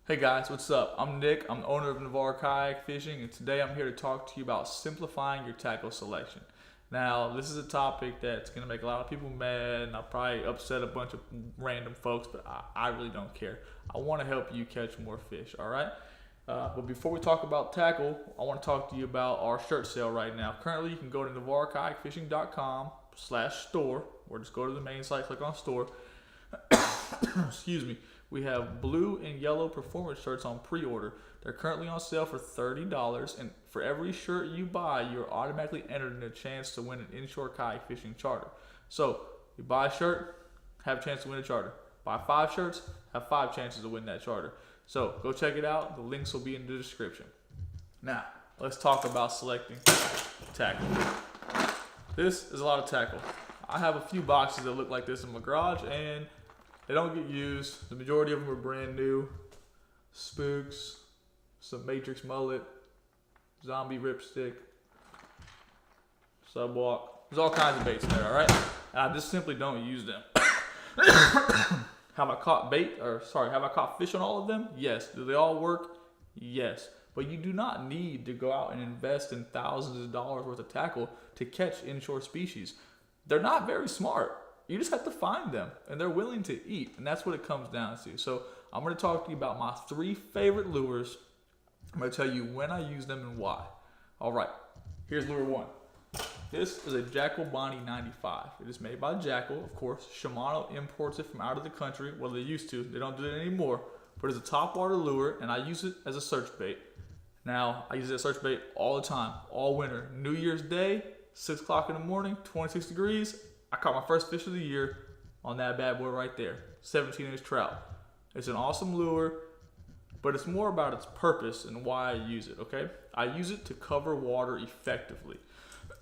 Hey guys, what's up? I'm Nick. I'm the owner of Navarre Kayak Fishing, and today I'm here to talk to you about simplifying your tackle selection. Now, this is a topic that's going to make a lot of people mad, and I'll probably upset a bunch of random folks, but I really don't care. I want to help you catch more fish, all right? But before we talk about tackle, I want to talk to you about our shirt sale right now. Currently, you can go to navarrekayakfishing.com/store, or just go to the main site, click on store. Excuse me. We have blue and yellow performance shirts on pre-order. They're currently on sale for $30, and for every shirt you buy, you're automatically entered in a chance to win an Inshore Kayak Fishing charter. So, you buy a shirt, have a chance to win a charter. Buy 5 shirts, have 5 chances to win that charter. So, go check it out. The links will be in the description. Now, let's talk about selecting tackle. This is a lot of tackle. I have a few boxes that look like this in my garage, and they don't get used. The majority of them are brand new. Spooks, some Matrix mullet, zombie ripstick, subwalk. There's all kinds of baits in there, alright? And I just simply don't use them. Have I caught fish on all of them? Yes. Do they all work? Yes. But you do not need to go out and invest in thousands of dollars worth of tackle to catch inshore species. They're not very smart. You just have to find them, and they're willing to eat, and that's what it comes down to. So I'm going to talk to you about my 3 favorite lures. I'm going to tell you when I use them and why. All right, here's lure 1. This is a Jackal Bonnie 95. It is made by Jackal, of course. Shimano imports it from out of the country. Well, they used to. They don't do it anymore. But it's a topwater lure, and I use it as a search bait. Now, I use it as a search bait all the time, all winter. New Year's Day, 6 o'clock in the morning, 26 degrees. I caught my first fish of the year on that bad boy right there, 17-inch trout. It's an awesome lure, but it's more about its purpose and why I use it, okay? I use it to cover water effectively.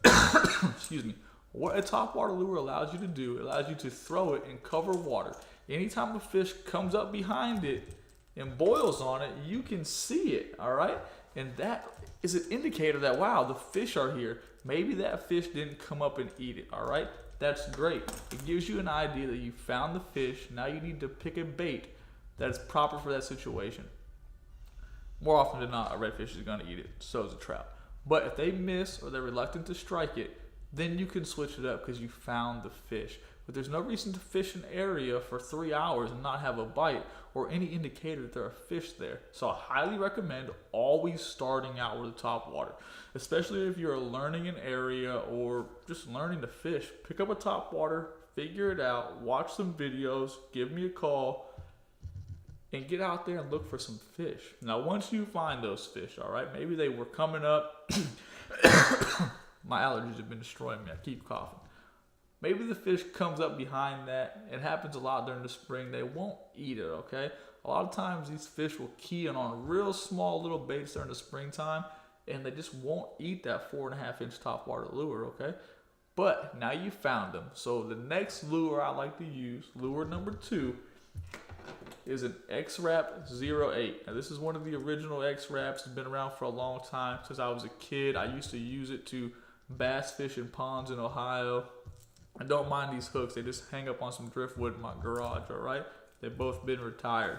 Excuse me. What a topwater lure allows you to do, it allows you to throw it and cover water. Anytime a fish comes up behind it and boils on it, you can see it, all right? And that is an indicator that, wow, the fish are here. Maybe that fish didn't come up and eat it, all right? That's great. It gives you an idea that you found the fish. Now you need to pick a bait that is proper for that situation. More often than not, a redfish is going to eat it. So is a trout. But if they miss or they're reluctant to strike it, then you can switch it up because you found the fish. But there's no reason to fish an area for 3 hours and not have a bite or any indicator that there are fish there. So I highly recommend always starting out with the top water, especially if you're learning an area or just learning to fish. Pick up a top water, figure it out, watch some videos, give me a call, and get out there and look for some fish. Now, once you find those fish, all right, maybe they were coming up. My allergies have been destroying me. I keep coughing. Maybe the fish comes up behind that. It happens a lot during the spring. They won't eat it, okay? A lot of times these fish will key in on real small little baits during the springtime, and they just won't eat that 4.5-inch topwater lure, okay? But now you found them. So the next lure I like to use, lure number 2, is an X-Rap 08. Now this is one of the original X-Raps. It's been around for a long time. Since I was a kid, I used to use it to bass fish in ponds in Ohio. I don't mind these hooks. They just hang up on some driftwood in my garage, all right? They've both been retired.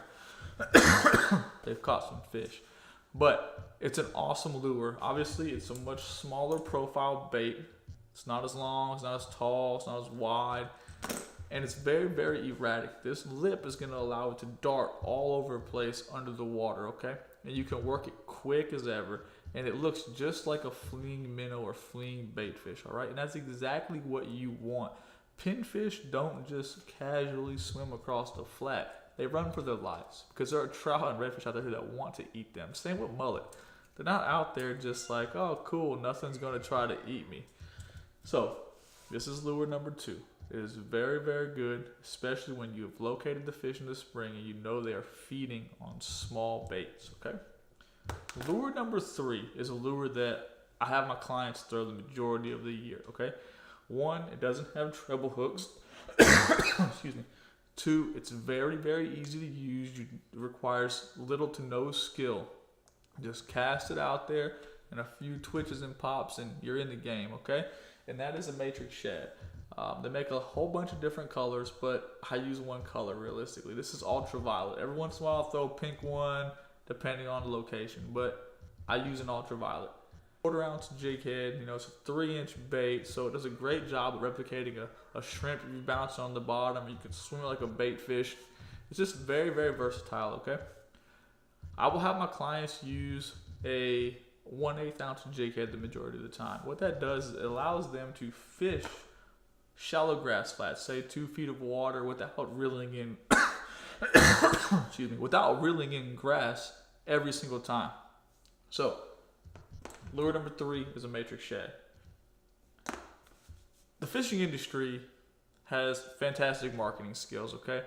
They've caught some fish. But it's an awesome lure. Obviously, it's a much smaller profile bait. It's not as long, it's not as tall, it's not as wide. And it's very, very erratic. This lip is going to allow it to dart all over the place under the water, okay? And you can work it quick as ever. And it looks just like a fleeing minnow or fleeing baitfish, all right? And that's exactly what you want. Pinfish don't just casually swim across the flat. They run for their lives because there are trout and redfish out there that want to eat them. Same with mullet. They're not out there just like, oh, cool, nothing's going to try to eat me. So this is lure number 2. It is very, very good, especially when you have located the fish in the spring and you know they are feeding on small baits, okay? Lure number 3 is a lure that I have my clients throw the majority of the year, okay? 1, it doesn't have treble hooks. Excuse me. 2, it's very, very easy to use. It requires little to no skill. Just cast it out there and a few twitches and pops and you're in the game, okay? And that is a Matrix Shad. They make a whole bunch of different colors, but I use one color realistically. This is ultraviolet. Every once in a while I'll throw a pink one depending on the location, but I use an ultraviolet. 1/4 ounce jig head, you know, it's a 3-inch bait, so it does a great job of replicating a shrimp. If you bounce on the bottom, you can swim it like a bait fish. It's just very, very versatile, okay? I will have my clients use a 1/8 ounce jig head the majority of the time. What that does is it allows them to fish shallow grass flats, say 2 feet of water, without reeling in excuse me, without reeling in grass every single time. So lure number 3 is a matrix shad. The fishing industry has fantastic marketing skills, okay?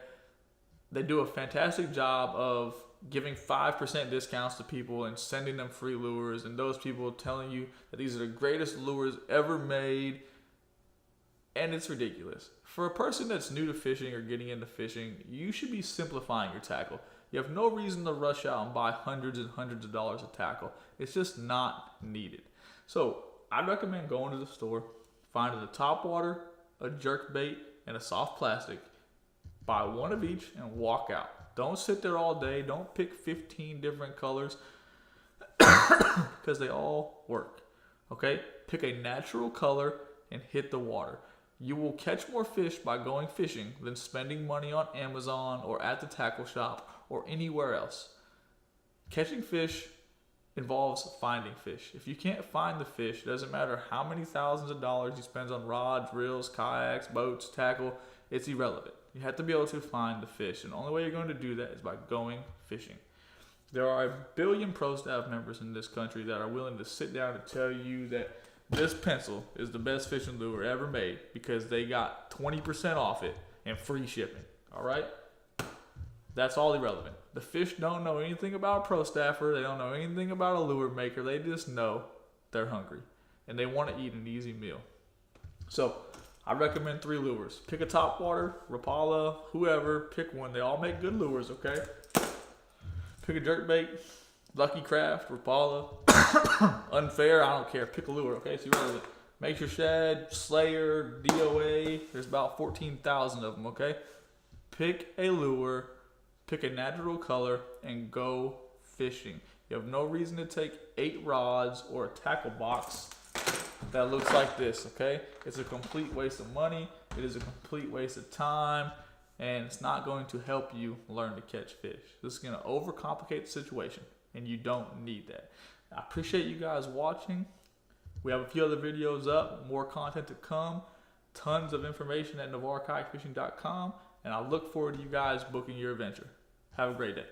They do a fantastic job of giving 5% discounts to people and sending them free lures, and those people telling you that these are the greatest lures ever made, and it's ridiculous. For a person that's new to fishing or getting into fishing, you should be simplifying your tackle. You have no reason to rush out and buy hundreds and hundreds of dollars of tackle. It's just not needed. So I'd recommend going to the store, finding a top water, a jerk bait, and a soft plastic. Buy one of each and walk out. Don't sit there all day. Don't pick 15 different colors because they all work. Okay? Pick a natural color and hit the water. You will catch more fish by going fishing than spending money on Amazon or at the tackle shop or anywhere else. Catching fish involves finding fish. If you can't find the fish, it doesn't matter how many thousands of dollars you spend on rods, reels, kayaks, boats, tackle, it's irrelevant. You have to be able to find the fish, and the only way you're going to do that is by going fishing. There are 1 billion pro staff members in this country that are willing to sit down and tell you that this pencil is the best fishing lure ever made because they got 20% off it and free shipping. All right? That's all irrelevant. The fish don't know anything about a pro staffer. They don't know anything about a lure maker. They just know they're hungry and they want to eat an easy meal. So I recommend 3 lures. Pick a topwater, Rapala, whoever. Pick one. They all make good lures, okay? Pick a jerkbait, Lucky Craft, Rapala, Unfair, I don't care. Pick a lure, okay? It's irrelevant. Make your Shad, Slayer, DOA. There's about 14,000 of them, okay? Pick a lure, pick a natural color, and go fishing. You have no reason to take 8 rods or a tackle box that looks like this, okay? It's a complete waste of money. It is a complete waste of time, and it's not going to help you learn to catch fish. This is going to overcomplicate the situation, and you don't need that. I appreciate you guys watching. We have a few other videos up, more content to come, tons of information at NavarreKayakFishing.com, and I look forward to you guys booking your adventure. Have a great day.